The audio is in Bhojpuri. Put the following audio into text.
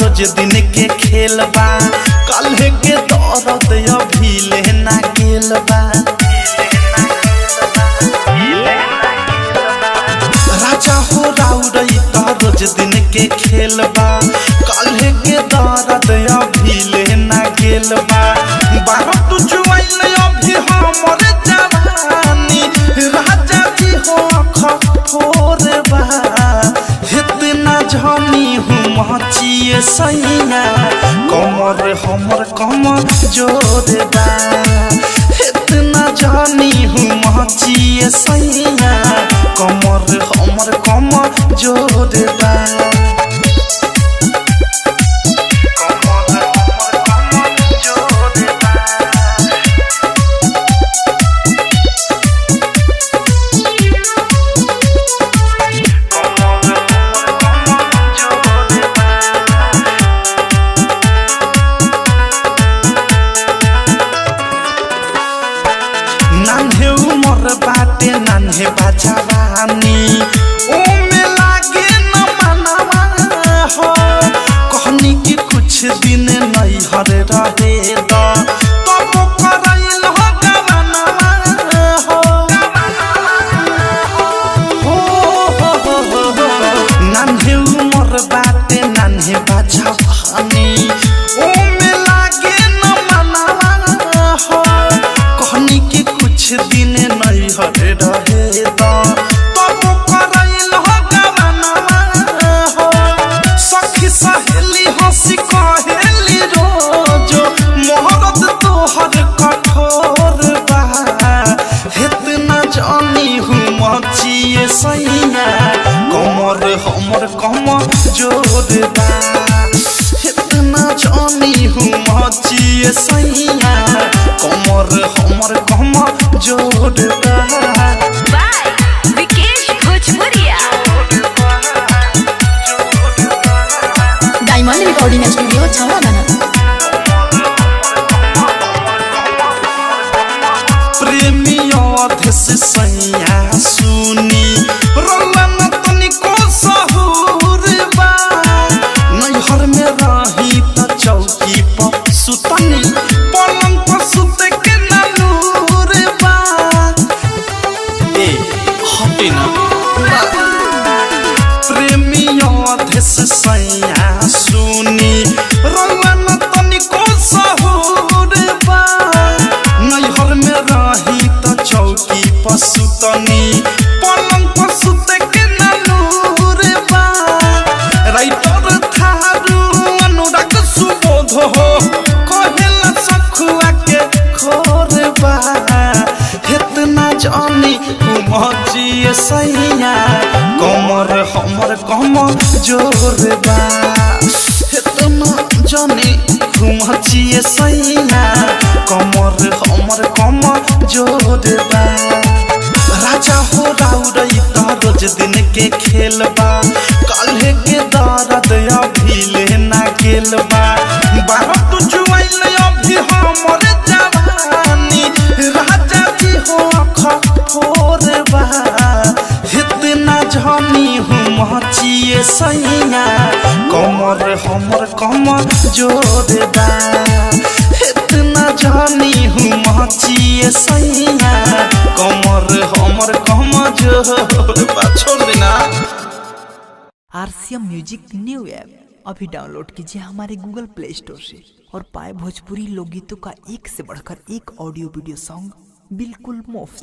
रोज दिन के खेल बा काल्हे के दर्द अभी लेना गेल बा राजा हो राउरई रोज दिन के खेल बा काल्हे के दर्द अभी लेना गेल बा बारह तू जुआइल अभी हमर जवानी राजा जी हो खफोर बा इतना झनी हूँ मचिए सैया कमर हमर कमर जोर बा इतना झनी हूँ मचिए सैया कमर हमर कमर जोर बा नान्हे उमर बाटे नान्हे बाजावानी ओमे लागे न मनवा हो कहनी कि कुछ दिन नहीं हर रहे द तब करैल हो गवनवा हो नान्हे उमर बाटे नान्हे बाजावानी ओमे लागे न मनवा हो कहनी कि कुछ दिन नहीं हरे रहे तब करैल हो गवनवा हो सखी सहेली हंसी कहेली रोज मोहरत तोहर कठोर बा इतना जानी हूँ मचिए सैया कमर हमर कमर जोर बा इतना जानी हूँ मचिए सैया कमर हमर कमर जोर बा विकेश भोजपुरिया डायमंड रिकॉर्डिंग स्टूडियो छावलाना प्रेमियों देश सैया सुनी रोलन तनिको सहूर बा नैहर में रही त चौकी पर सुतनी पलंग पर सुते के नूर बा ए हटे ना प्रेमियों देश सैया सुनी रोलन तनिको सहूर बा नैहर में रही त चौकी पर सुतनी पलंग पर सुते के नूर बा राइटर थारू अनुराग सुबोध हो कहेला सखुआ के खोर बा इतना जानी मचिए सैया कमर हमर कमर जोर बा इतना जानी मचिए सैया कमर हमर कमर जोर बा राजा हो राउरई रोज दिन के खेल बा काल्हे के दर्द अभी लेना गेल बा बारह तू जुआइल अभी हमर जवानी राजा जी हो खफोर बा इतना झनी हूँ मचिए सैया कमर हमर कमर जोर बा इतना झनी हूँ मचिए सैया कमर हमर कमर जोर बा छोड़ देना। RCM म्यूजिक न्यू ऐप अभी डाउनलोड कीजिए हमारे गूगल प्ले स्टोर से और पाए भोजपुरी लोकगीतों का एक से बढ़कर एक ऑडियो वीडियो सॉन्ग बिल्कुल मुफ्त।